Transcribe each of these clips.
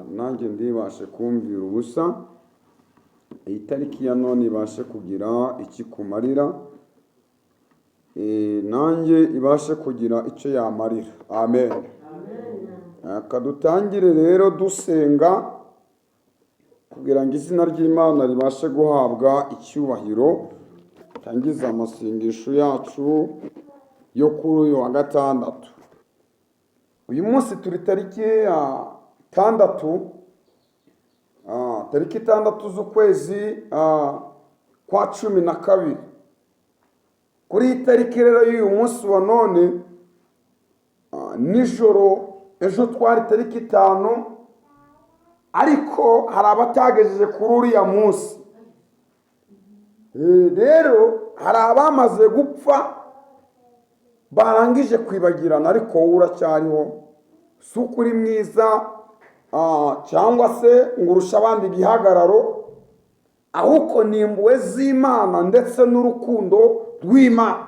nanjye ndibashe kumvira ubusa, iyi tariki ya none ibashe kugira ikikumarira, nanjye ibashe kugira icyo yamarira. Amen. Kadutangire rero dusenga kugira ngo izina ry'Imana ribashe guhabwa icyubahiro. Tangiza amasengesho yacu yo kuri uyu wa gatandatu. Uyu munsi turi tariki ya 6, tariki 6 z'ukwezi kwa 12. Kuri iyi tariki rero y'uyu munsi wa none, nijoro ejo twari tariki 5, ariko hari abatagejeje kuri uriya munsi. Rero hari abamaze gupfa barangije kwibagirana, ariko wowe uracyariho. Si uko uri mwiza cyangwa se ngo urusha abandi igihagararo, ahubwo ni impuhwe z'Imana ndetse n'urukundo rw'Imana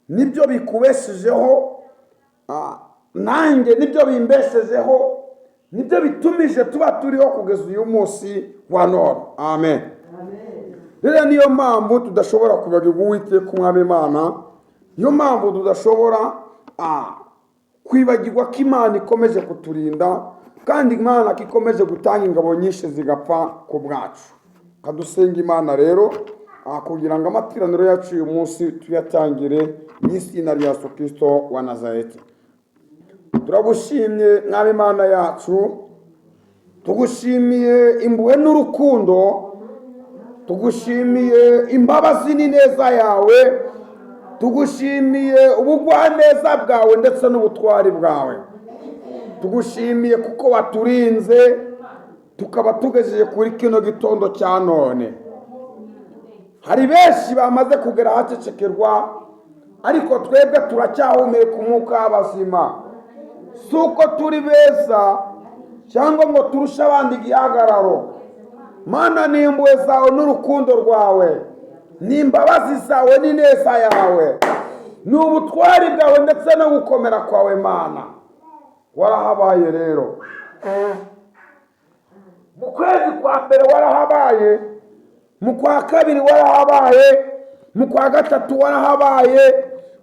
nibyo bikubeshejeho, nanjye nibyo bimbeshejeho, nibyo bitumije tuba turiho kugeza uyu munsi wa none. Amen. Rero niyo mpamvu tudashobora kwibagirwa Uwiteka Umwami Imana, niyo mpamvu tudashobora kwibagirwa ko Imana ikomeje kuturinda, kandi Imana ikomeje gutanga ingabo nyinshi zigapfa ku bwacu. Kadusenga Imana rero kugira ngo amatiraniro yacu uyu munsi tuyatangire mu izina rya Yesu Kristo wa Nazareti. Turagushimye Mwami Imana yacu, tugushimiye impuhwe n'urukundo, tugushimiye imbabazi n'ineza yawe, tugushimiye ubugwaneza bwawe ndetse n'ubutwari bwawe. Tugushimiye kuko waturinze tukaba tugejeje kuri kino gitondo cya none. Hari benshi bamaze kugera ahacecekerwa, ariko twebwe turacyahumeka umwuka w'abazima. Si uko turi beza cyangwa ngo turushe abandi igihagararo. Mana, ni impuhwe zawe n'urukundo rwawe, ni imbabazi zawe n'ineza yawe, ni ubutwari bwawe ndetse no gukomera kwawe. Mana, warahabaye rero. Mu kwezi kwa mbere warahabaye, mu kwa 2 warahabaye, mu kwa 3 warahabaye,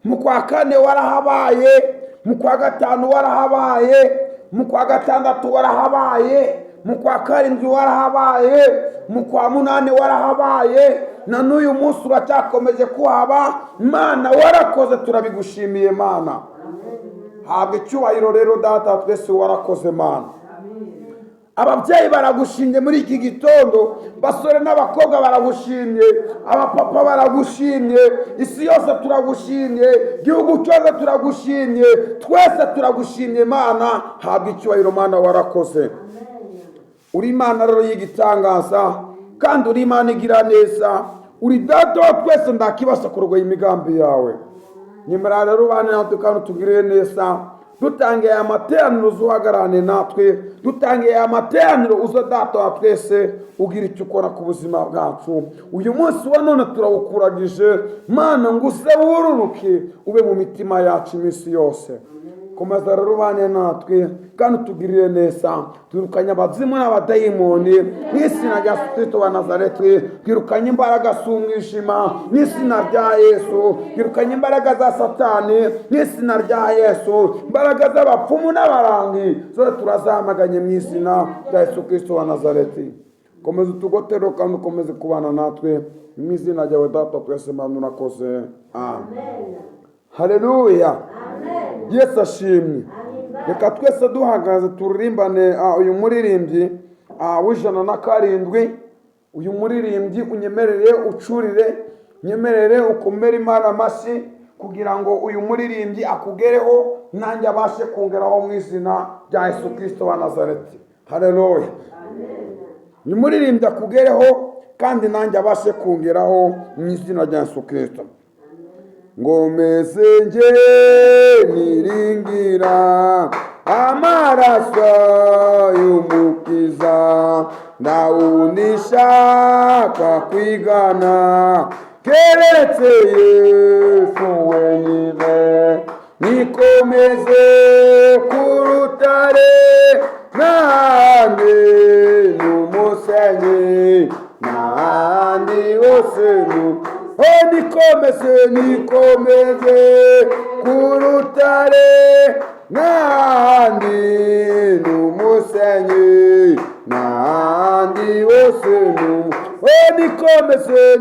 mu kwa 4 warahabaye, mu kwa 5 warahabaye, mu kwa 6 warahabaye, mu kwa 7 warahabaye, mu kwa 8 warahabaye, na n'uyu munsi uracyakomeje kuhaba. Mana, warakoze, turabigushimiye Mana. Habwa icyubahiro rero Data, twese warakoze Mana. Ababyeyi baragushimye muri iki gitondo, basore n'abakobwa baragushimye, abapapa baragushimye, isi yose turagushimye, igihugu cyose turagushimye, twese turagushimye Mana. Habwa icyubahiro Mana, warakoze. Uri Imana rero y'igitangaza, kandi uri Imana igira neza, uri Data wa twese, ndakibasha kurogoya imigambi yawe. Nyemera rero bane natwe kandi tugirire neza, dutangiye aya materaniro uzuhagarane natwe, dutangiye aya materaniro uza Data wa twese ugira icyo ukora ku buzima bwacu. Uyu munsi wa none turawukuragije Mana, ngo uze wururuke ube mu mitima yacu iminsi yose. Komeza rero bane natwe kandi utugirire neza. Twirukanye abazimu n'abadayimoni mu izina rya Yesu Kristo wa Nazareti. Twirukanye imbaraga z'umwijima mu izina rya Yesu. Twirukanye imbaraga za Satani mu izina rya Yesu. Imbaraga z'abapfumu n'abarangi zose turazamaganye mu izina rya Yesu Kristo wa Nazareti. Komeza utugotero kandi ukomeze kubana natwe mu izina ryawe Data twese Mana, urakoze. Amen. Haleluya. Yesu ashimwe. Reka twese duhagaze turirimbane uyu muririmbyi w'107. Uyu muririmbyi unyemerere ucurire, unyemerere ukomere Imana amashyi kugira ngo uyu muririmbyi akugereho, nanjye abashe kungeraho mu izina rya Yesu Kristo wa Nazareti. Haleluya. Uyu muririmbyi akugereho kandi nanjye abashe kungeraho mu izina rya Yesu Kristo. Ngomeze nje niringira amaraso y'umukiza, ndawunishaka kwigana keretse Yesu wenyine. Nikomeze ku rutare n'ahandi n'umusenyi n'ahandi hose nikomeze ku rutare n'ahandi n'umusenyi n'ahandi hose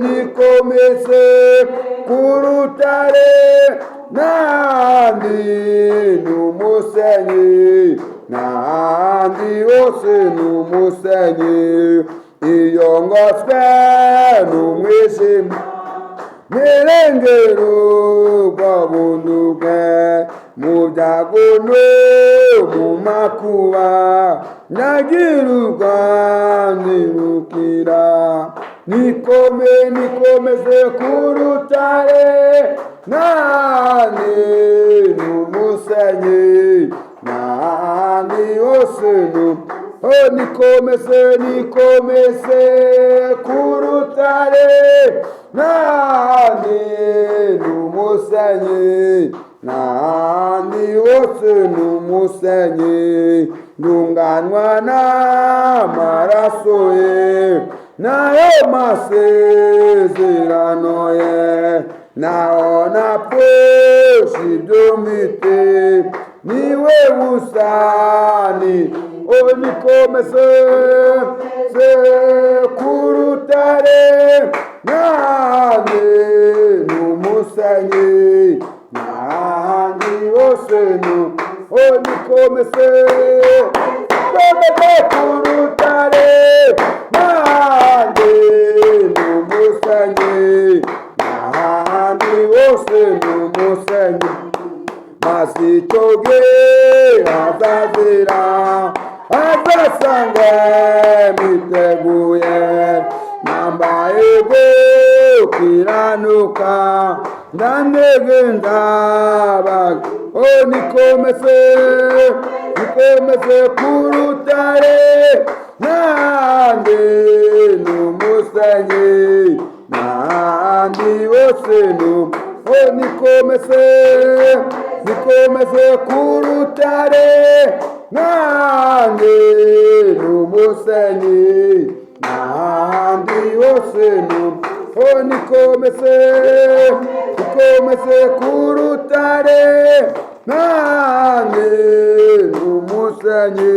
nikomeze ku rutare n'ahandi n'umusenyi n'ahandi hose n'umusenyi iyo ngoswe n'umwijima nirengero bw'ubuntu bwe mu byago no mu makuba nyagirwa nirukira nikomeze ku rutare n'ahandi n'umusenyi n'ahandi hose nikomeze ku rutare n'ahandi n'umusenyi n'ahandi hose n'umusenyi ndunganwa n'amaraso ye nayo masezerano ye naho napfusha ibyo mfite niwe usani nikomeze ku rutare n'ahandi n'umusenyi n'ahandi hose nikomeze ku rutare n'ahandi n'umusenyi n'ahandi hose n'umusenyi masitoge azazira azasanga miteguye nambaye gukiranuka ndanege ndabaga nikomeze ku rutare n'ahandi n'umusenyi n'ahandi hose nikomeze ku rutare n'ahandi n'umusenyi n'ahandi hose nikomeze ku rutare n'ahandi n'umusenyi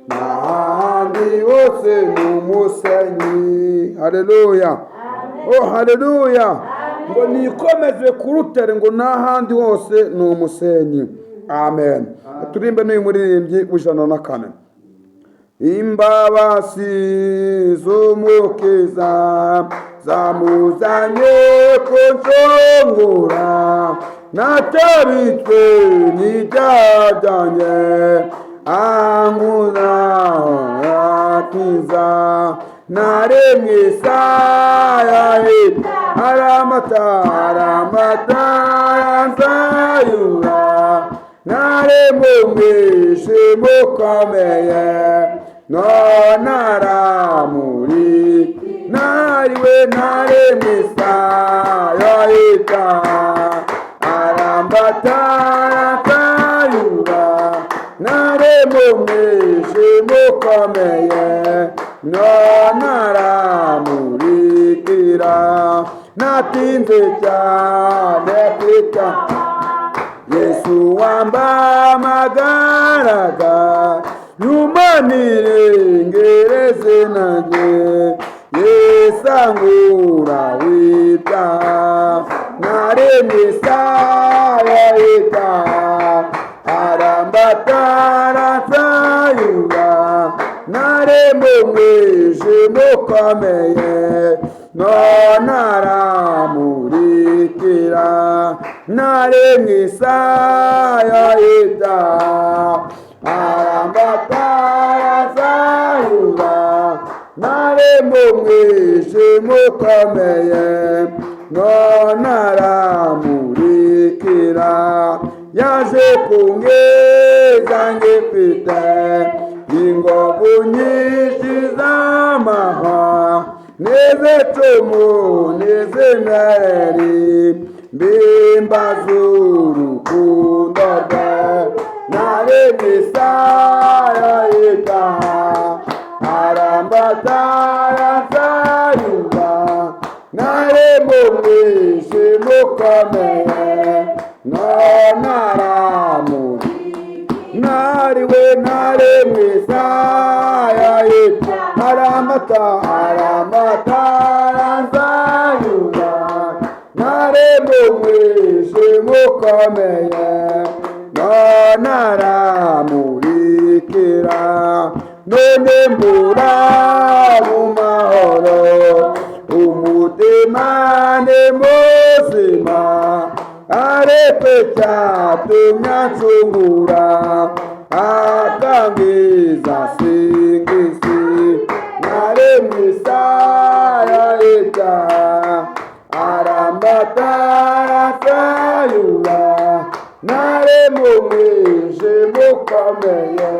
n'ahandi hose n'umusenyi. Haleluya. Haleluya. Ngo nikomeze ku rutare ngo n'ahandi hose n'umusenyi. Amen. Turimbe n'uyu muririmbyi w'ijana na kane. Imbabazi z'umukiza zamuzanye kunshungura natabitswe n'ibyajyanye anguza akiza naremwe Isaya aramata nzayura naremwe umwijima ukomeye none aramuri nariwe naremwe Isaya arambata nzayura naremwe umwijima ukomeye none aramurikira natinze cyane kwita Yesu wambamagaraga nyuma nirengereze nanjye Yesu angura wita naremye Isaya arambatara nsayura naremye umwijima ukomeye none aramurikira naremye Isaya arambatara nsayura naremye umwijima ukomeye none aramurikira yaje kungeza ngifite ingovu nyinshi z'amahwa n'izicumu n'iz'interi mbimbaza urukundo rwe naremye Isaya arambatara mukomeye naramuzi nariwe naremwiza yahita aramata nzayura naremumwishe mukomeye naramurikira none mbura mu mahoro umutima ni muzima ariko cyatumye ncungura akangiza singisi naremwisa yahita arambatarasayura naremumwishe mukomeye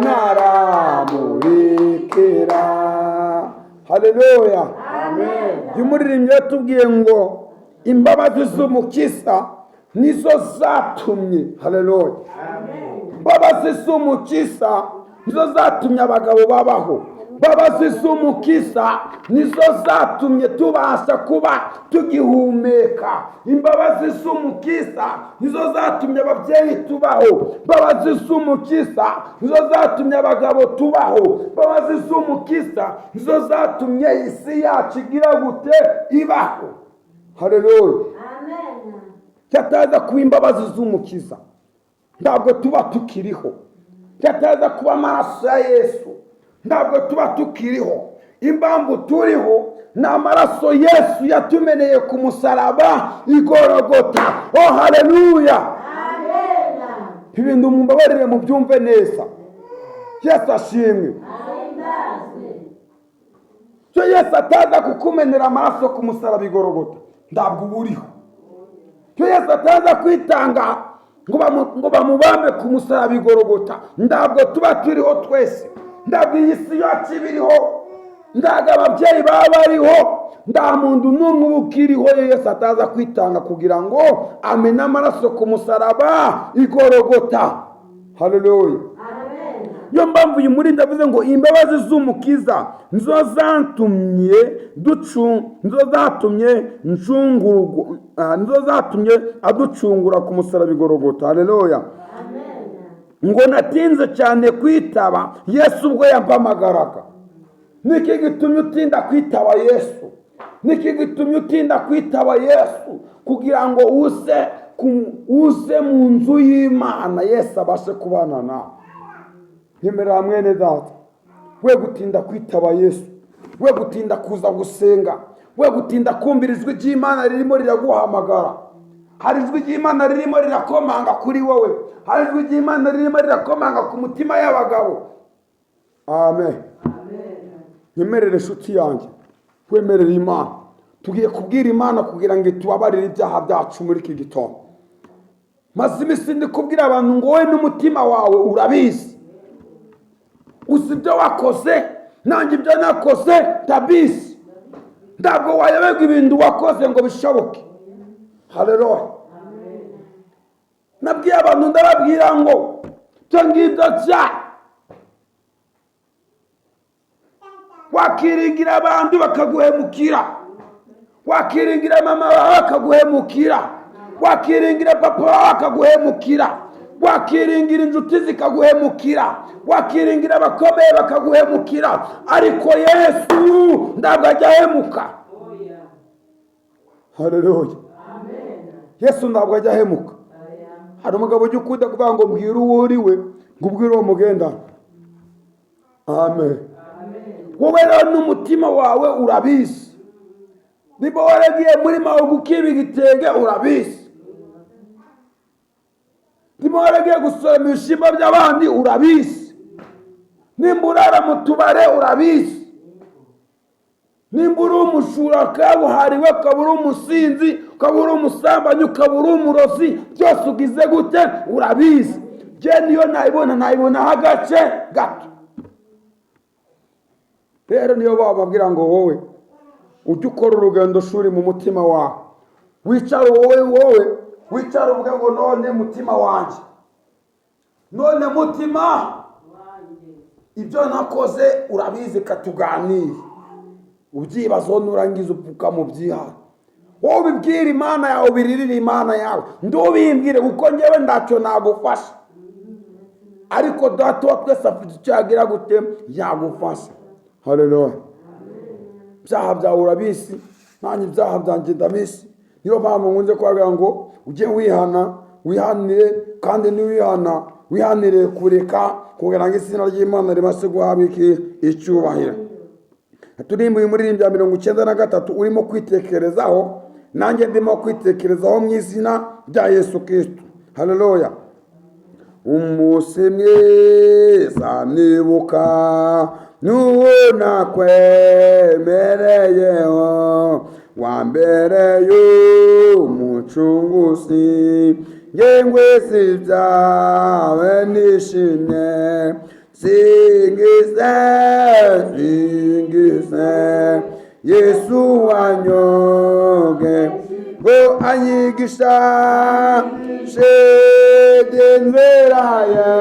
naramurikira. Haleluya. Amen. Umuririmbyi yatubwiye ngo imbabazi z'umukiza nizo zatumye. Haleluya. Amen. Imbabazi z'umukiza nizo zatumye abagabo babaho. Imbabazi z'umukiza nizo zatumye tubasha kuba tugihumeka. Imbabazi z'umukiza nizo zatumye ababyeyi tubaho. Imbabazi z'umukiza nizo zatumye abagabo tubaho. Imbabazi z'umukiza nizo zatumye isi yacu igira gute ibaho. Haleluya. Amen. Cyataza kuba imbabazi z'umukiza ntabwo tuba tukiriho. Cyataza kuba amaraso ya Yesu ntabwo tuba tukiriho. Impamvu turiho ni amaraso Yesu yatumeneye ku musaraba i Golgota. Oh haleluya. Amen. Ibintu mumbabarire mu byumve neza. Yesu ashimwe. So Yesu ataza kukumenera amaraso ku musaraba i Golgota ntabwo uburiho. So Yesu ataza kwitanga ngo bamubambe ku musaraba i Golgota ntabwo tuba turiho twese. Ntabwo iyi si yacu ibiriho, ntabwo ababyeyi baba bariho, nta muntu n'umwe ukiriho. Yesu ataza kwitanga kugira ngo amene amaraso ku musaraba i Golgota. Haleluya. Amen. Yo mpamvu uyu muri ndavuze ngo imbabazi z'umukiza nizo zatumye aducungura ku musaraba i Golgota. Haleluya. Ngo natinze cyane kwitaba Yesu ubwo yampamagaraga. Niki gitumye utinda kwitaba Yesu? Niki gitumye utinda kwitaba Yesu? Kugira ngo uze mu nzu y'Imana Yesu abashe kubana nawe. Nyemerera mwene data, we gutinda kwitaba Yesu, we gutinda kuza gusenga, we gutinda kumvira ijwi ry'Imana ririmo riraguhamagara. Hari ijwi ry'Imana ririmo rirakomanga kuri wowe. Hari ijwi ry'Imana ririmo rirakomanga ku mutima y'abagabo. Amen. Nyemerere inshuti yanjye, wemerere Imana. Tugiye kubwira Imana kugira ngo itubabarire ibyaha byacu muri iki gitondo. Maze iminsi ndi kubwira abantu ngo wowe n'umutima wawe urabizi. Uzi ibyo wakoze, nanjye ibyo nakoze ndabizi. Ntabwo wayoberwa ibintu wakoze ngo bishoboke. Haleluya. Nabwiye abantu ndababwira ngo cyo ngibyo cya wakiringira abantu bakaguhemukira, wakiringira mama wawe bakaguhemukira, wakiringira papa wawe bakaguhemukira, wakiringira inshuti zikaguhemukira, wakiringira abakomeye bakaguhemukira, ariko Yesu ntabwo ajya ahemuka. Haleluya. Yesu ntabwo ajya ahemuka. Hari umugabo ujya ukunda kuvuga ngo mbwira uwo uriwe ngo ubwire uwo mugendana. Amen. Wowe rero n'umutima wawe urabizi. Niba waragiye muri mawe gukiba igitenge urabizi. Niba waragiye gusoroma ibishimbo by'abandi urabizi. Nimba urara mu tubare urabizi. Nimba uri umujura kabuhariwe, ukaba uri umusinzi, ukaba uri umusambanyi, ukaba uri umurozi, byose ugize gute urabizi. Je niyo nayibonaho agace gato. Rero niyo bababwira ngo wowe ujye ukora urugendo shuri mu mutima wawe. Wicara wicara uvuga ngo none mutima wanjye, none mutima ibyo nakoze urabizi, katuganire. Ubyibazo nurangiza upfuka mu byihana. wowe ubibwire Imana yawe, ubiririre Imana yawe, ndubimbwire kuko njyewe ntacyo nagufasha, ariko data wa twese afite icyo yagira gute yagufasha. Haleluya. Ibyaha byawe urabizi, nanjye ibyaha byanjye ndabizi. Niyo mpamvu nkunze kubabwira ngo ujye wihana, wihanire, kandi niwihana wihanire kureka, kugira ngo izina ry'Imana ribashe guhabwa icyubahiro. Turimbuye umuririmbyi wa 93 urimo kwitekerezaho, nanjye ndimo kwitekerezaho mu izina rya Yesu Kristo. Haleluya. Umunsi mwiza nibuka n'uwo nakwemereyeho, wambereye umucunguzi, njyewe si byawe nishimye, singize Yesu wanyoge ngo anyigisha shedenzeraye,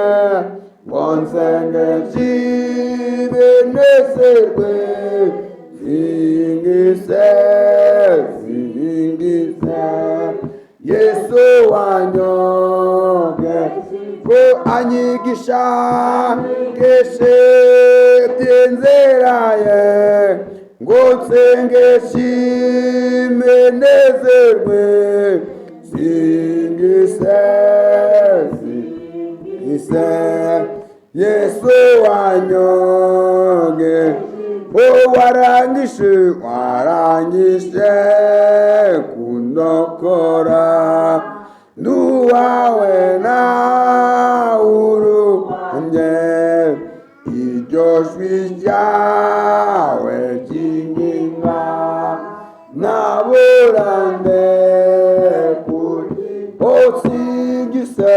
ngo nsenge kibeneserwe, singize Yesu wanyoge ngo anyigisha shedenzeraye, ngo nsenge kimenezerwe, singize Yesu wanyoge. warangije kundokora, nduwawe na uruhande, iryo jwi ryawe ry'inginga naburande kuri singise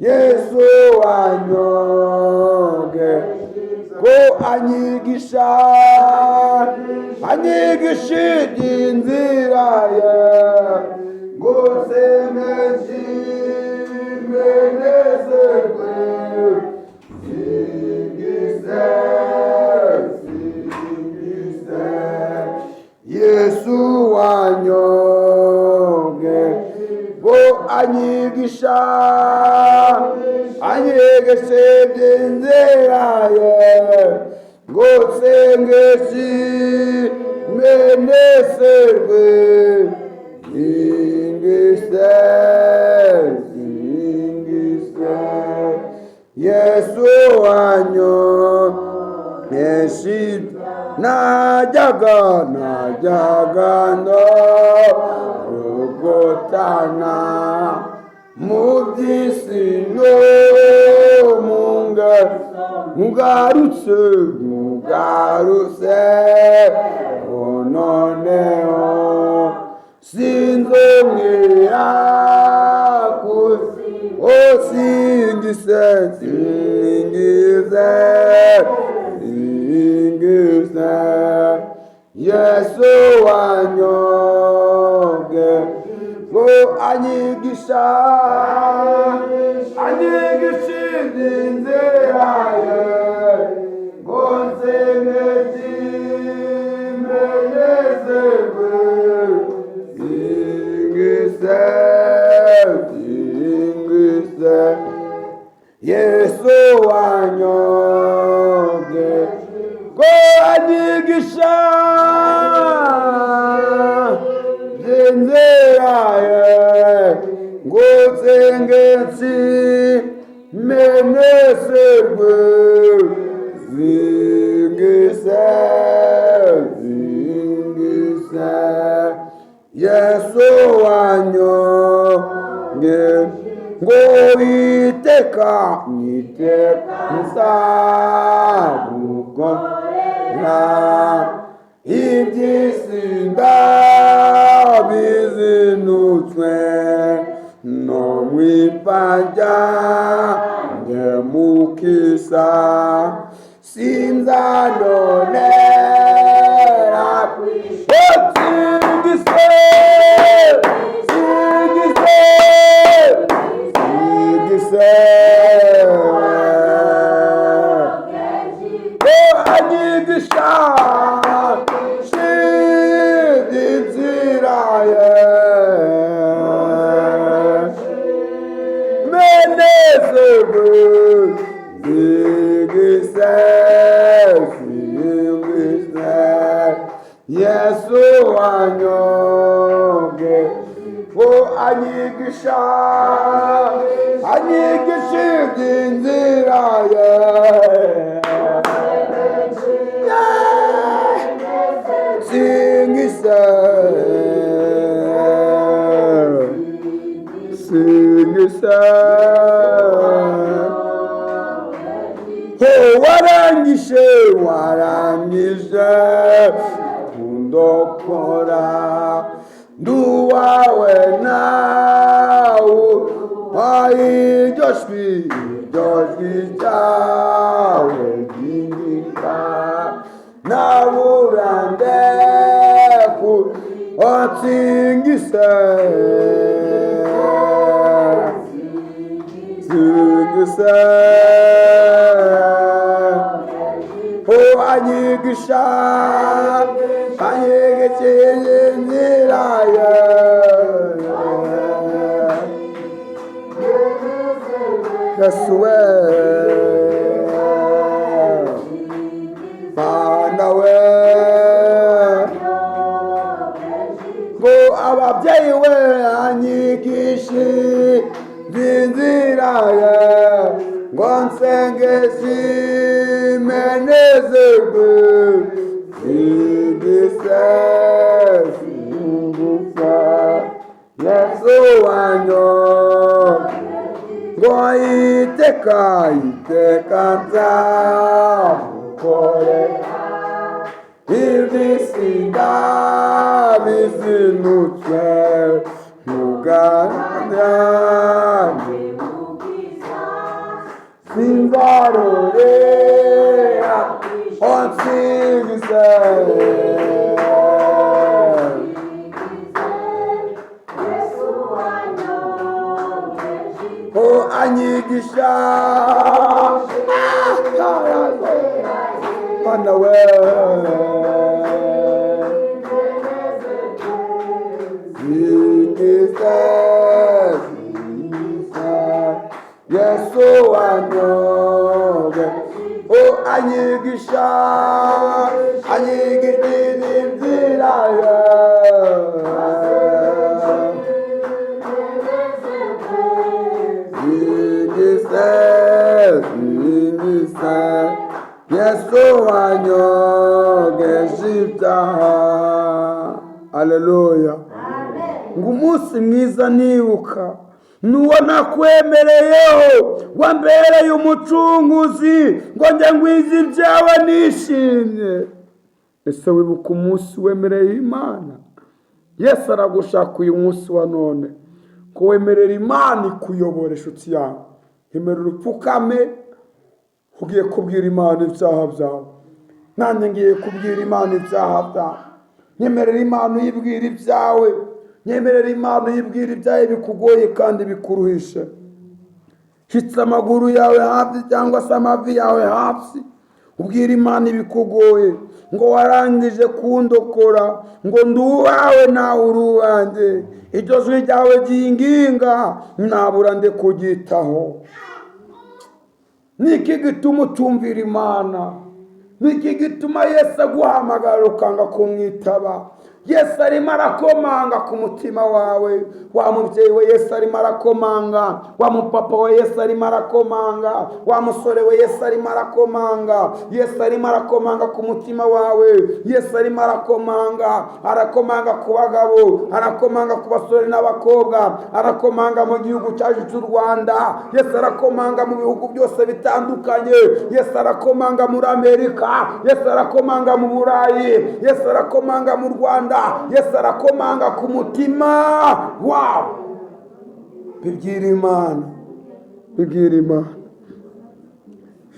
Yesu wanyoge ko anyigisha inzira ye, ngo semeji menezerwe, singise Yesu wanyoge ko anyigisha inzira ye, ngo semeji menezerwe, singise Yesu wanyoge. Najyaga ndorogotana mu by'isi no mugarutse noneho sinzongera singize Yesu wanyoge ngo anyigisha inzira ye, ngo nsemeji menezerwe, singise Yesu wanyoge ngo anyigisha inzira ye, ngo nsenge menezerwe, singise Yesu wanyoge ngo iteka nzagukorera, iby'isi ndabizinutswe, no mwipanja mukisa sinzanonera singise wanyobwe ngo anyigisha iby'inzira ye singisa warangije kundokora nduwawe nawe iryo jwi ryawe ry'inginga nabura ndeku otsingise anyigisha inzira ye Yesu we Mana we ngo ababyeyi we anyigishe inzira ye ngo nsenge simenezerwe sigise singufa Yesu wanyobwe ngo iteka nzamukorera ibisinda bizinutse muganyange sinzarorera onsigise anyigisha Mana we Yesu wanyobwe anyigisha inzira ye Yesu wanyogeje ibyaha. Haleluya. Ngo umunsi mwiza nibuka nuwo nakwemereyeho wambereye umucunguzi ngo njye ngwize ibyawe nishimye. Ese wibuka umunsi wemereye Imana? Yesu aragushaka uyu munsi wa none ko wemerera Imana ikuyobora inshuti yawe. Emerera upfukame ugiye kubwira Imana ibyaha byawe. Nanjye ngiye kubwira Imana ibyaha byawe. Nyemerera Imana uyibwira ibyawe. Nyemerera Imana uyibwira ibyawe bikugoye kandi bikuruhishe. Hitsa amaguru yawe hasi cyangwa se amavi yawe hasi. Ubwira Imana ibikugoye ngo warangije kundokora ngo nduwawe nawe uruwanjye. Iryo jwi ryawe ryinginga nabura nde kugitaho. Niki gituma utumvira Imana? Niki gituma Yesu aguhamagara ukanga kumwitaba? Yesu arimo arakomanga ku mutima wawe. Wa mubyeyi we Yesu arimo arakomanga. Wa mupapa we Yesu arimo arakomanga. Wa musore we Yesu arimo arakomanga. Yesu arimo arakomanga ku mutima wawe. Yesu arimo arakomanga. Arakomanga ku bagabo, arakomanga ku basore n'abakobwa, arakomanga mu gihugu cyacu cy'u Rwanda. Yesu arakomanga mu bihugu byose bitandukanye. Yesu arakomanga muri Amerika. Yesu arakomanga mu Burayi. Yesu arakomanga mu Rwanda. Yesu arakomanga ku mutima wawe. Bibwira Imana, bibwira Imana.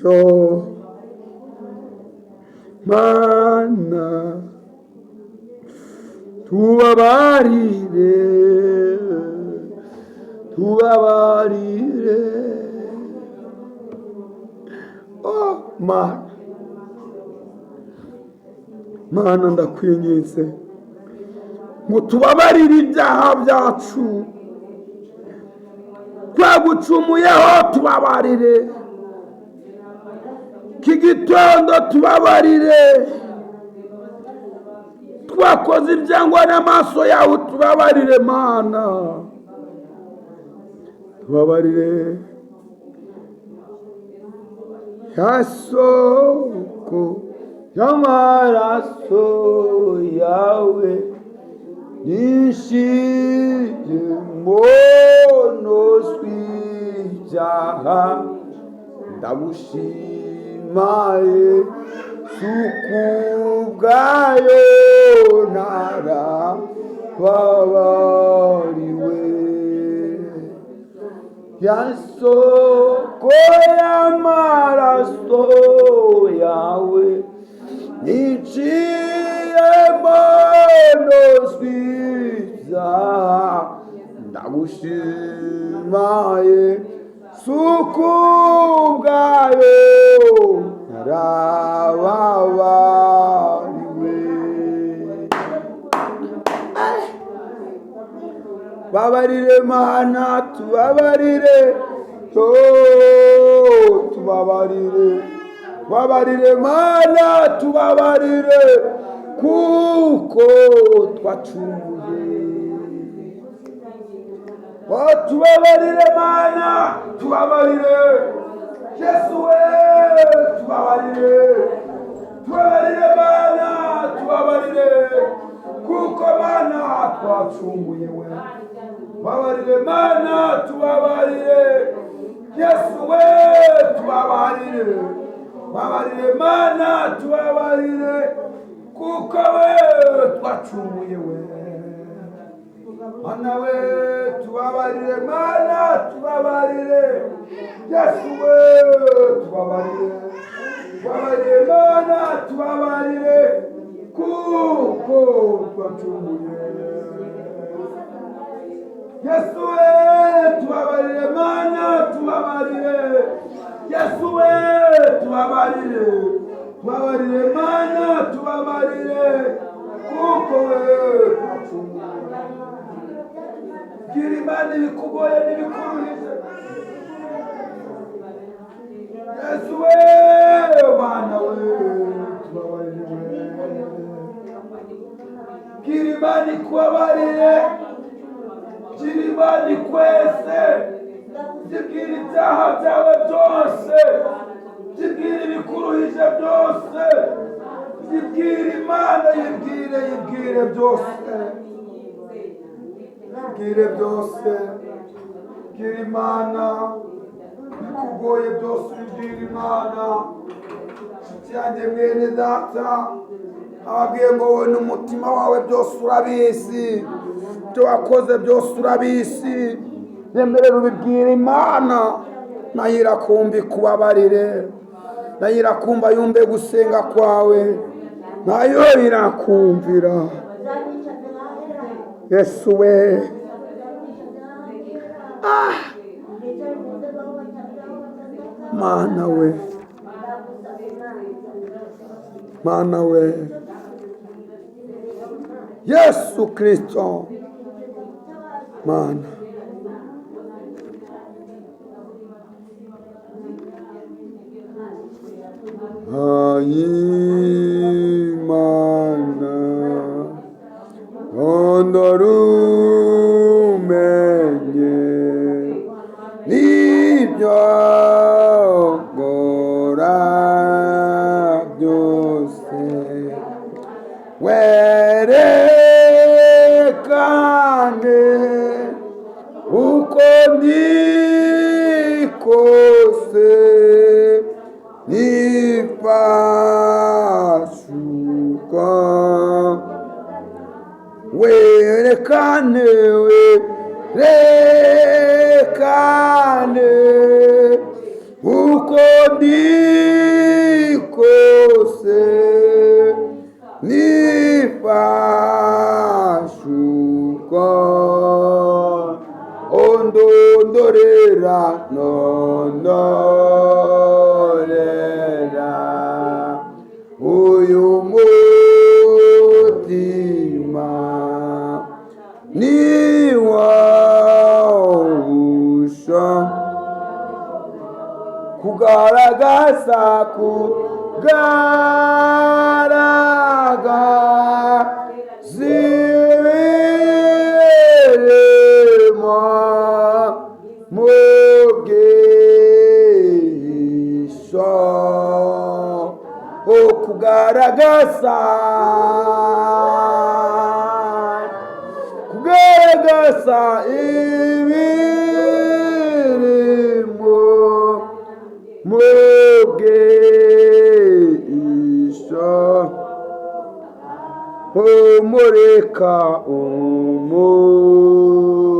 So Mana tubabarire, tubabarire. Oh Mana, Mana ndakwinginze ngo tubabarire ibyaha byacu. Twagucumuyeho tubabarire. Kigitondo tubabarire. twakoze ibyangwa n'amaso yawe utubabarire Mana, tubabarire. Ya soko y'amaraso yawe nishije monoswi ibyaha, ndagushimye suku bwayo narababariwe. Ya soko y'amaraso yawe niciye monoswi ibyaha, ndagushimye suku bwayo narababariwe. Babarire Mana, tubabarire, tubabarire. Babarire Mana, tubabarire, kuko twacumuye. Tubabarire Mana, tubabarire. Yesu we, tubabarire. Tubabarire Mana, tubabarire, kuko Mana twacumuye we. Tubabarire Mana, tubabarire. Yesu we, tubabarire. Tubabarire Mana, tubabarire, kuko we twacumuye we. Mana we, tubabarire Mana, tubabarire. Yesu we, tubabarire. Tubabarire Mana, tubabarire, kuko twacumuye. Yesu we, tubabarire Mana, tubabarire. Yesu we, tubabarire. Tubabarire Mana, tubabarire, kuko we twacumuye. Gira Imana ibikugoye n'ibikuruhije. Yesu we, Mana we, tubabarire. Gira Imana ikubabarire. Gira Imana ikweze. Zibwira ibyaha byawe byose. Zibwira ibikuruhije byose. Zibwira Imana, yibwire byose. Yibwire byose. Gira Imana bikugoye byose, ubibwira Imana. Nshuti yanjye mwene data, ababwiye ngo wowe n'umutima wawe byose urabizi, ibyo wakoze byose urabizi. Yemerera ubibwira Imana, nayo irakumva ikubabarire, nayo irakumva yumve gusenga kwawe, nayo irakumvira. Yesu we, Mana we, Mana we, Yesu Kristo, Mana. Imana ondorumenye nibyo gora byose, werekane uko ndi kose, nifashuka werekane, werekane uko ndi kose, nifashuka ondondorera nondorera uyu mutima niwawusha kugaragaza zirimo mugisha kugaragaza ibirimo mugisha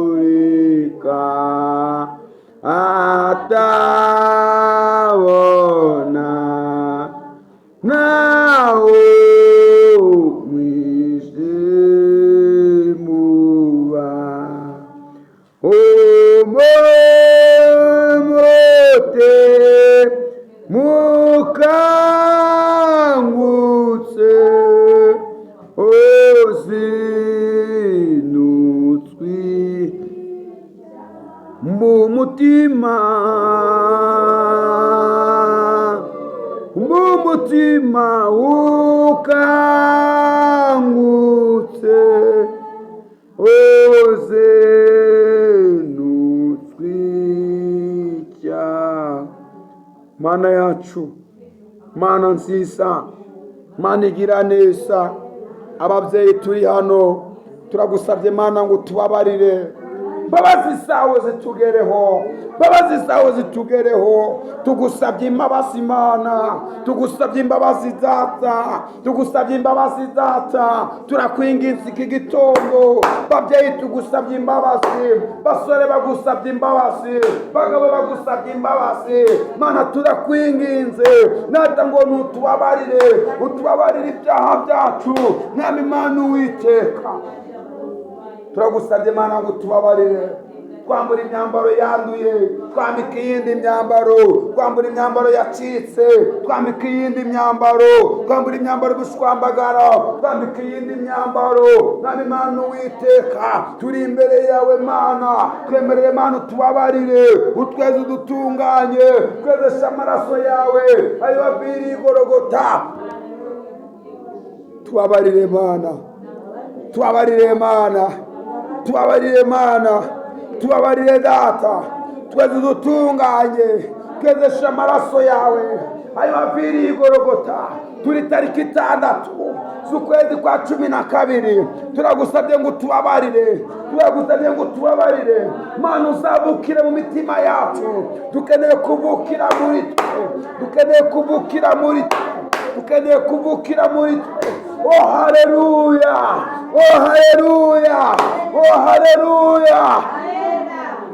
umurika atabona nawe mwishimuba umumote mukangutse ozinutswi mumutima ukangutse ozinutswi cyane. Mana yacu, Mana nziza, Mana igira neza, ababyeyi turi hano turagusabye Mana ngo tubabarire, mbabazi zawe zitugereho, mbabazi zawe zitugereho, tugusabye imbabazi Mana, tugusabye imbabazi Data, tugusabye imbabazi Data, turakwinginze iki gitondo, babyeyi tugusabye imbabazi, basore bagusabye imbabazi, bagabo bagusabye imbabazi, Mana turakwinginze, Data ngo nutubabarire, utubabarire ibyaha byacu, Mwami Mana Uwiteka. Turagusabye Mana ngo tubabarire, twambura imyambaro yanduye, twambika iyindi myambaro, twambura imyambaro yacitse, twambika iyindi myambaro, twambura imyambaro y'ubushwambagara, twambika iyindi myambaro. Mwami Mana Uwiteka, turi imbere yawe Mana, twemerere Mana utubabarire, utweze udutunganye, twezeshe amaraso yawe ayo wapfiriye i Gologota. Tubabarire Mana, tubabarire Mana, tubabarire Mana, tubabarire Data, tweze udutunganye, twezeshe amaraso yawe ayo wapfiriye i Gologota. Turi tariki 6 z'ukwezi kwa 12, turagusabye ngo tubabarire, turagusabye ngo tubabarire Mana, uzabukire mu mitima yacu, dukeneye kuvukira muri twe, dukeneye kuvukira muri twe, dukeneye kuvukira muri twe. Oh haleluya, oh haleluya, oh haleluya.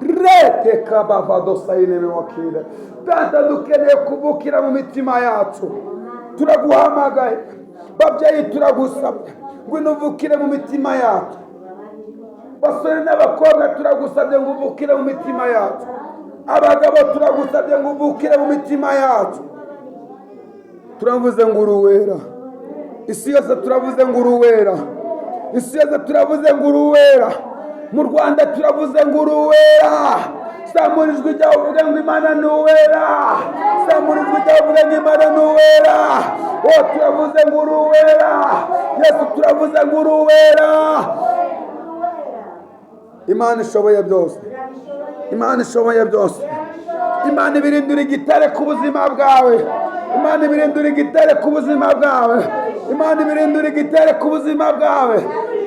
Rete kabavado sayine wakile. Data dukeneye kuvukira mu mitima yacu, turaguhamagaye babyeyi, turagusabye ngo nuvukire mu mitima yacu. Basore n'abakobwa turagusabye ngo uvukire mu mitima yacu, abagabo turagusabye ngo uvukire mu mitima yacu. Turavuze ngo uruwera, isi yose turavuze ngo uruwera, isi yose turavuze ngo uruwera, mu Rwanda turavuze ngo uruwera. Samurijwe jya uvuge ngo Imana ni uwera, samurijwe jya uvuge ngo Imana ni uwera. Oh turavuze ngo uruwera, Yesu turavuze ngo uruwera. Imana ishoboye byose, Imana ishoboye byose, Imana ibirindura igitare ku buzima bwawe, Imana ibirindura igitare ku buzima bwawe, Imana ibirindura igitare ku buzima bwawe,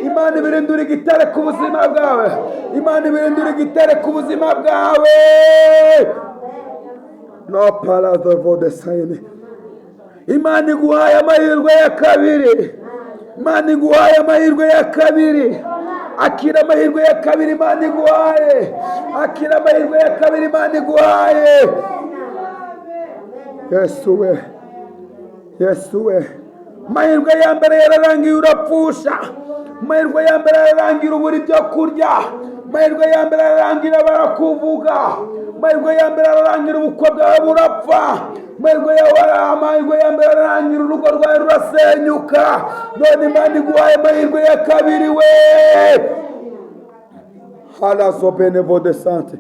Imana ibirindura igitare ku buzima bwawe, Imana ibirindura igitare ku buzima bwawe. No palado vode sayine. Imana iguhaye amahirwe ya kabiri, Imana iguhaye amahirwe ya kabiri. Akira amahirwe ya kabiri Imana iguhaye, akira amahirwe ya kabiri Imana iguhaye. Yesu we, Yesu we. Amahirwe ya mbere yararangiye urapfusha, amahirwe ya mbere yararangira ubura ibyo kurya, amahirwe ya mbere yararangira barakuvuga, amahirwe ya mbere yararangira ubukwe bwawe burapfa, amahirwe ya mbere yararangira urugo rwawe rurasenyuka. None Imana iguhaye amahirwe ya kabiri we. Halazo benevo de sante.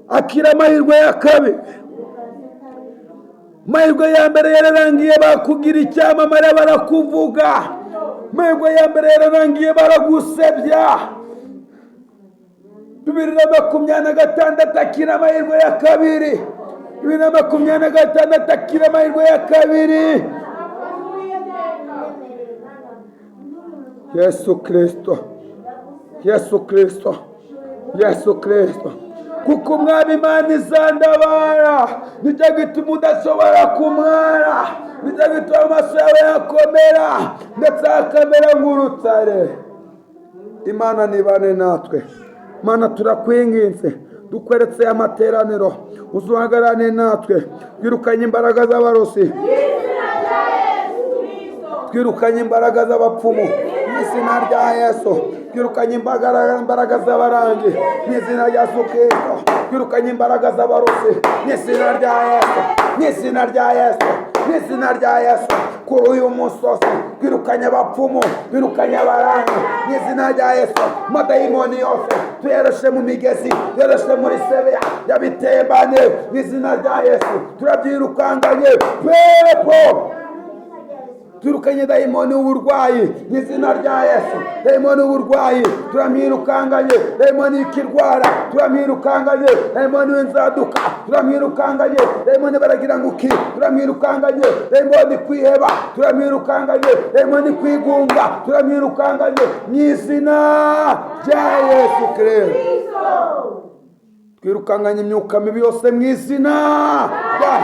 Akira amahirwe ya kabiri. Amahirwe ya mbere yararangiye bakugira icyamamare barakuvuga, amahirwe ya mbere yararangiye baragusebya. 2026 akira amahirwe ya kabiri. 2026 akira amahirwe ya kabiri. Yesu Kristo, Yesu Kristo, Yesu Kristo. Kuko umwami Imana izandabara, nicyo gituma udashobora kumwara, nicyo gituma amaso yawe yakomera ndetse akamera nk'urutare. Imana nibane natwe. Mana turakwinginze, dukweretse amateraniro, uzuhagarane natwe. Twirukanye imbaraga z'abarozi, twirukanye imbaraga z'abapfumu n'izina rya Yesu. Twirukanye imbaraga z'abarangi n'izina rya Yesu Kristo. Twirukanye imbaraga z'abarozi n'izina rya Yesu, n'izina rya Yesu, n'izina rya Yesu. Kuri uyu musozi twirukanye abapfumu, twirukanye abarangi n'izina rya Yesu. Amadayimoni yose tuyarashe mu migezi, tuyarashe muri sebeya yabitembane n'izina rya Yesu. Turabyirukanganye pepo. Twirukanye dayimoni w'uburwayi n'izina rya Yesu. Dayimoni w'uburwayi turamwirukanganye. Dayimoni y'ikirwara turamwirukanganye. Dayimoni w'inzaduka turamwirukanganye. Dayimoni baragira nguki turamwirukanganye. Dayimoni kwiheba turamwirukanganye. Dayimoni kwigunga turamwirukanganye n'izina rya Yesu Kristo. Twirukanganye imyuka mibi yose mu izina rya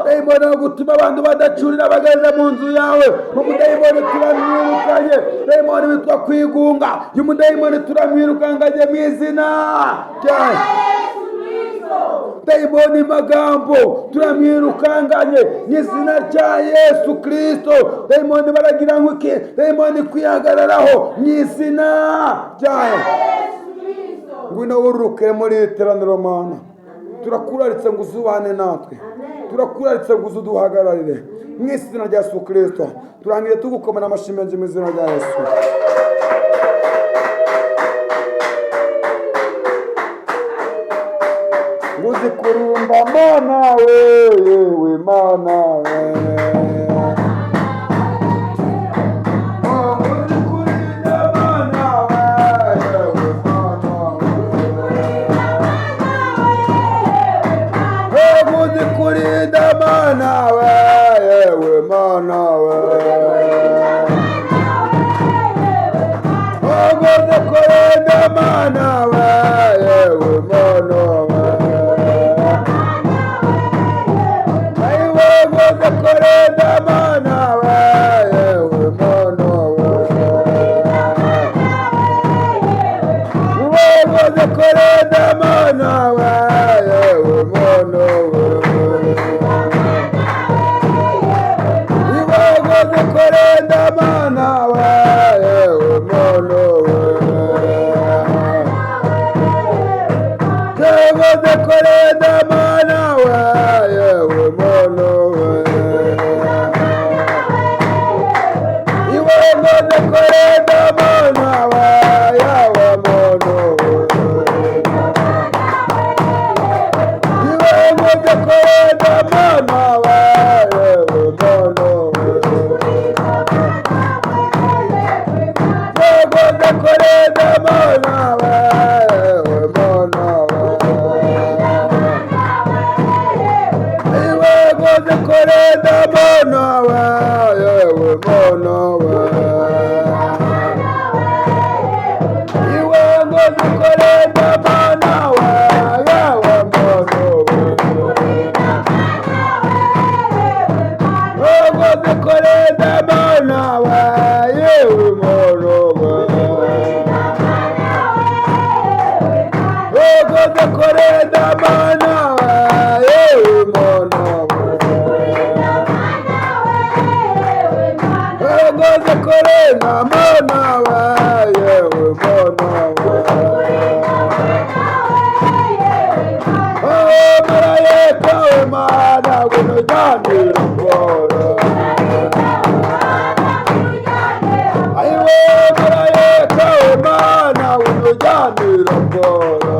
dayimoni gutuma abantu badacurira bageze mu nzu yawe. Umudayimoni turamwirukanye. Dayimoni witwa kwigunga, umudayimoni turamwirukanganye mu izina rya Yesu Kristo. Dayimoni magambo turamwirukanganye mu izina rya Yesu Kristo. Dayimoni baragira nguki, dayimoni kwihagararaho mu izina rya Yesu Kristo. Ngwino wuruke muri iteraniro Mana. Turakuraritse ngo uzubane natwe, turakuraritse ngo uzuduhagararire mu izina rya Yesu Kristo. Turangire tugukomera amashyi menshi mu izina rya Yesu. Nguzi kurumba Mana we, yewe Mana we. Kurinda Mana we, yewe Mana we. Ogoze kurinda Mana we, yewe Mana we. Aiwe ogoze kurinda Mana we, yewe Mana we. Ogoze kurinda Mana we, yewe Mana we. Korenda Mana we, yewe Mana we. Yewe korenda Mana we, yewe Mana we. Yewe korenda Mana we, yewe Mana we. Yewe korenda Mana we, yewe Mana we. Korenda Mana we, yewe Mana we. Iwe goze korenda Mana we, yewe Mana we. Iwe goze korenda Mana we, yewe Mana we. Goze korenda Mana we, yewe Mana we. Goze korenda Mana we, yewe Mana we. Goze korenda Mana we, yewe Mana we. Oh marayika we Mana gunujyanira mbora. Aiwe marayika we Mana gunujyanira mbora.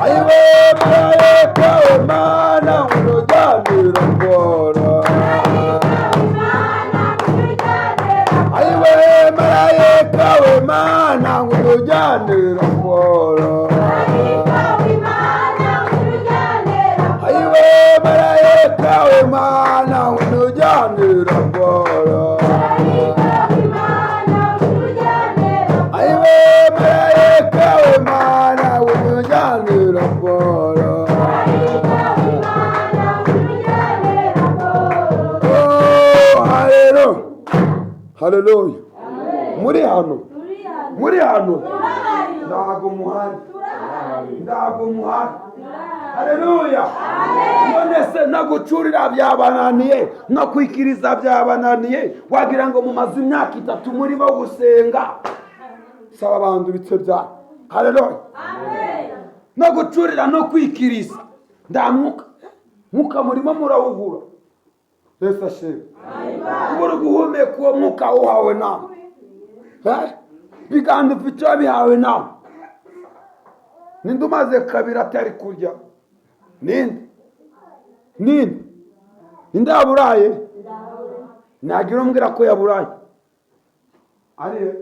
Aiwe marayika we Mana gunujyanira mbora. unujyanira mboro. Ayiwe marayika w'Imana unujyanira mboro. Ayiwe marayika w'Imana unujyanira mboro. Oh, haleluya, haleluya. Muri hano ntago muhari. Haleluya. None se no gucurira byabananiye, no kwikiriza byabananiye, wagira ngo mumaze imyaka 3 muri bo gusenga. Saba abantu bitse bya. Haleluya. No gucurira no kwikiriza ndamuka muka murimo murawugura. Yesu ashimwe. Ubura guhumeka uwo mwuka uhawe nawe. Biganda ufite bihawe nawe. Ninde umaze kabiri atari kurya? Ninde yaburaye? Nagira umbwira ko yaburaye. Ari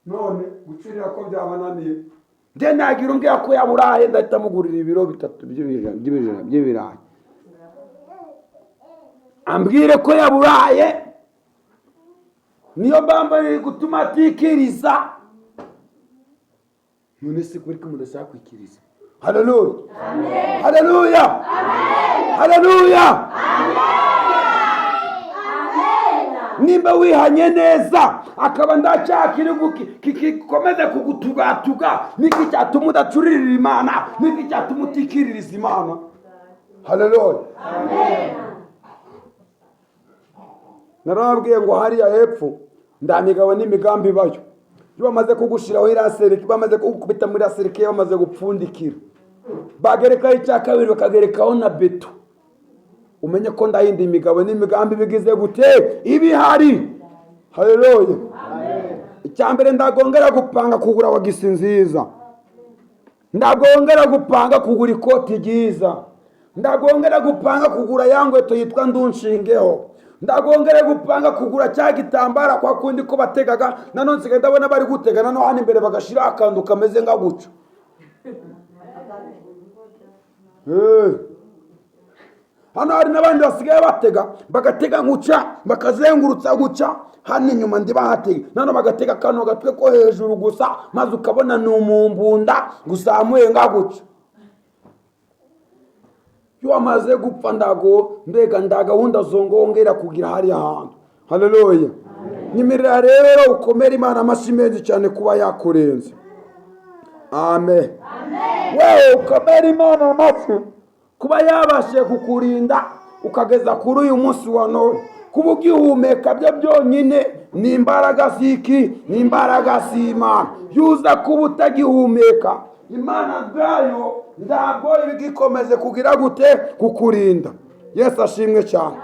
none gucurira ko byabananiye. Nde nagira umbwira ko yaburaye ndahita mugurira ibiro 3 by'ibirayi. Ambwire ko yaburaye. Niyo mbambari gutuma atikiriza. None se kuri ko mudashaka kwikiriza. Haleluya. Amen. Haleluya. Amen. Haleluya. Amen. Nimba wihanye neza akaba ndacyakiri kikomeze kugutugatuga, niki cyatuma udacurira Imana, niki cyatuma utikiririza Imana. Haleluya. Amen. Narababwiye ngo hariya hepfo ndamigabo n'imigambi bayo. Iyo bamaze kugushiraho irasereke, bamaze kugukubita muri irasereke, bamaze gupfundikira, bagerekaho icya kabiri bakagerekaho na beto. Umenye ko ndahindi imigabo n'imigambi bigize gute ibihari. Haleluya. Amen. Icyambere ndagongera gupanga kugura wagisi nziza, ndagongera gupanga kugura ikoti ryiza, ndagongera gupanga kugura yangweto yitwa ndunshingeho, ndagongere gupanga kugura cya gitambara kwa kundi ko bategaga. Nanone nsigaye ndabona bari gutegana no hano imbere bagashira akantu kameze nka guca. Hano hari n'abandi basigaye batega, bagatega guca, bakazengurutsa guca, hano inyuma ndi bahatega. Nano bagatega kano gatwe ko hejuru gusa, maze ukabona ni umumbunda gusamuye nga guca. Yo amaze gupfa ndago mbega ndagahunda zongongera kugira hari ahantu. Haleluya. Nimirira rero ukomera Imana amashimezi cyane kuba yakurenze. Amen. Wewe ukomera Imana amashi kuba yabashe kukurinda ukageza kuri uyu munsi wa none. Kuba ugihumeka byo byonyine ni imbaraga ziki, ni imbaraga z'Imana. Yuza kuba utagihumeka, Imana bwayo ntabwo ibigikomeze kugira gute kukurinda. Yesu ashimwe cyane.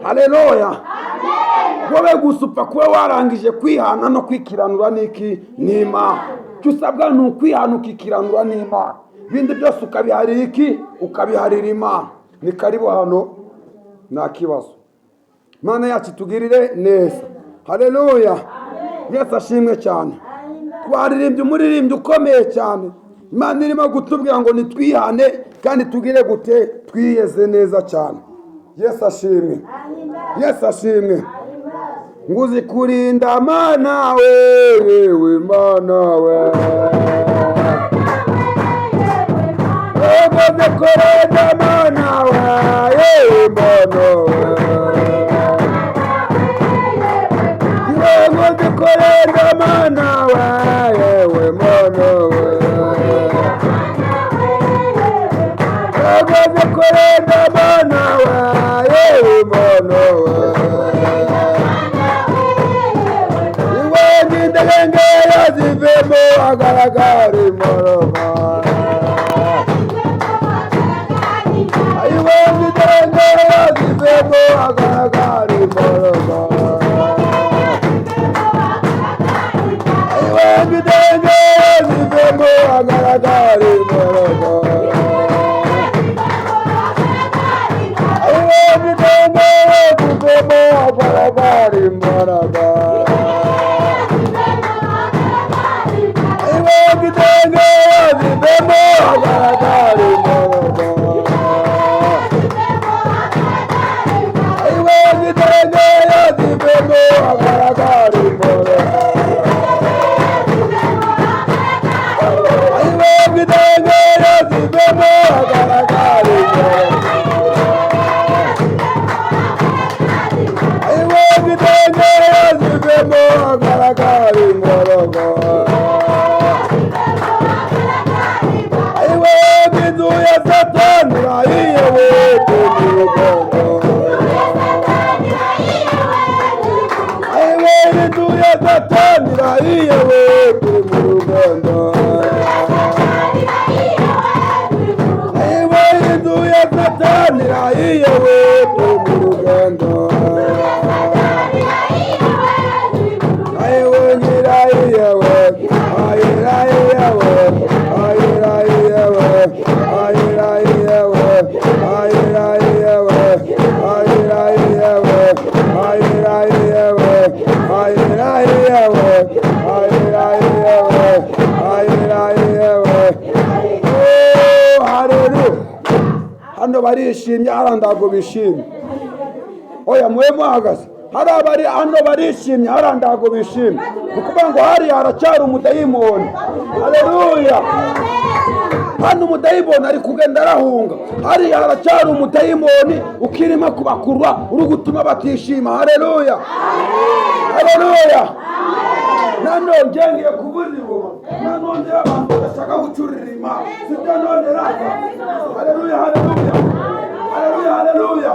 Haleluya. Wowe gusupfa kuba warangije kwihana no kwikiranura niki n'Imana. Cyusabwa ni ukwihana ukikiranura n'Imana. Bindi byose ukabiharira iki? Ukabiharira Imana. Ni karibu hano nta kibazo. Imana yacu tugirire neza. Haleluya. Yesu ashimwe cyane. Twaririmbye umuririmbyi ukomeye cyane. Imana irimo gutubwira ngo nitwihane kandi tugire gute twiyeze neza cyane. Yesu ashimwe. Yesu ashimwe. Nguzi kurinda Mana wewe Mana we. Nguzi kurinda Mana wewe Mana we. Nguzi kurinda Mana wewe Mana we. Nguzi kurinda Mana wewe Mana we. Ndengera zivemo agaragara imoroma. Ayiwe ndengera zivemo agaragara imoroma. Ayiwe ndengera zivemo agaragara imoroma. Ayiwe ndengera zivemo agaragara imoroma. hagaragara imbaraga. Ayiwe gitenge yazivemo hagaragara imbaraga. Ayiwe gitenge yazivemo hagaragara imbaraga. Ayiwe gitenge yazivemo hagaragara imbaraga. Ayiwe inzu ya Satani irahiye we Rugando. Ayiwe inzu ya Satani irahiye we Rugando. Ayiwe inzu ya Satani irahiye we Rugando. Ayiwe nyirahiye we ayirahiye we ayirahiye we ayirahiye we ayirahiye we ayirahiye we ayirahiye we ayirahiye we ayirahiye we ayirahiye we. Oh, haleluya. Hano barishimye, hariya ntabwo bishimye. Oya mwe muhagaze. Hari abari hano barishimye, hariya ntabwo bishimye. Ukuvuga ngo hariya haracyari umudayimoni. Haleluya. Hano umudayimoni ari kugenda arahunga. Hariya haracyari umudayimoni ukirimo kubakurura uri gutuma batishima. Haleluya. Haleluya. Nanone ngiye kuvuza ingoma. Nanone abantu bashaka gucurira Imana. Sibyo none raka. Haleluya, haleluya. Haleluya, haleluya.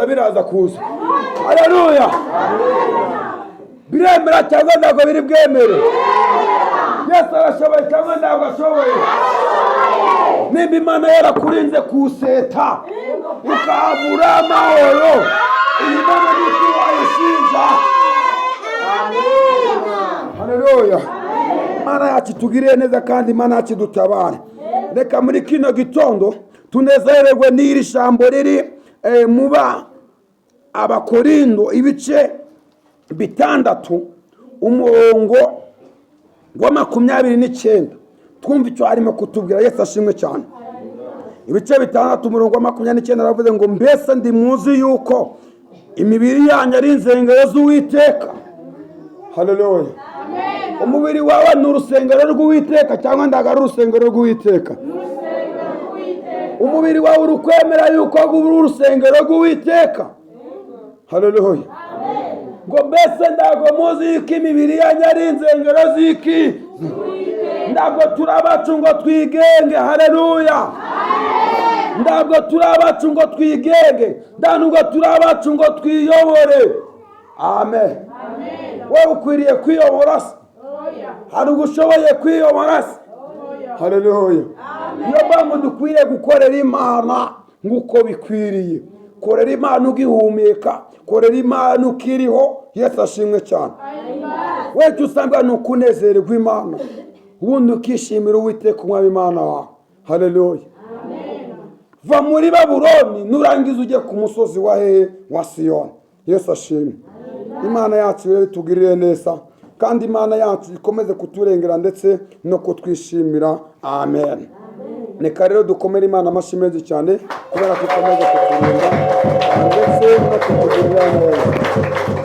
Biraza kuza. Haleluya. Biremera cyangwa ntabwo biri bwemere? Yesu arashoboye cyangwa ntabwo ashoboye? Nimba Imana yarakurinze kuseta ukahabura amahoro, iyi Mana niko ayishinja. Haleluya. Imana yacu itugirire neza kandi Imana yacu idutabare. Reka muri kino gitondo tunezererwe n'iri jambo riri muba Abakorindo ibice 6 umurongo wa 29. Twumva icyo arimo kutubwira. Yesu ashimwe cyane. Ibice 6 umurongo wa 29 aravuze ngo mbese ndi muzi yuko imibiri yanyu ari insengero z'Uwiteka. Haleluya. Umubiri wawe ni urusengero rw'Uwiteka cyangwa ndaga ari urusengero rw'Uwiteka? Umubiri wawe urukwemera yuko uri urusengero rw'Uwiteka? Haleluya. Ngo mbese ndago muzi yuko imibiri yanyu ari insengero z'iki? Ndago turabacu ngo twigenge. Haleluya. Ndago turabacu ngo twigenge, ndanugo turabacu ngo twiyobore. Amen. Wewe ukwiriye kwiyobora se? Hari ugushoboye kwiyobora se? Haleluya. Niyo mpamvu dukwiriye gukorera Imana nguko bikwiriye. Korera Imana ugihumeka, korera Imana ukiriho. Yesu ashimwe cyane. Wewe usanga nukunezererwa Imana, ubundi ukishimira Uwiteka umwami Imana wawe. Haleluya. Va muri Babuloni nurangiza ujye ku musozi wa hehe? Wa Siyoni. Yesu ashimwe. Imana yacu rero tugirire neza kandi Imana yacu ikomeze kuturengera ndetse no kutwishimira. Amen. Reka rero dukomere Imana amashyi menshi cyane kubera ko ikomeze kuturinda ndetse no kutugirira neza.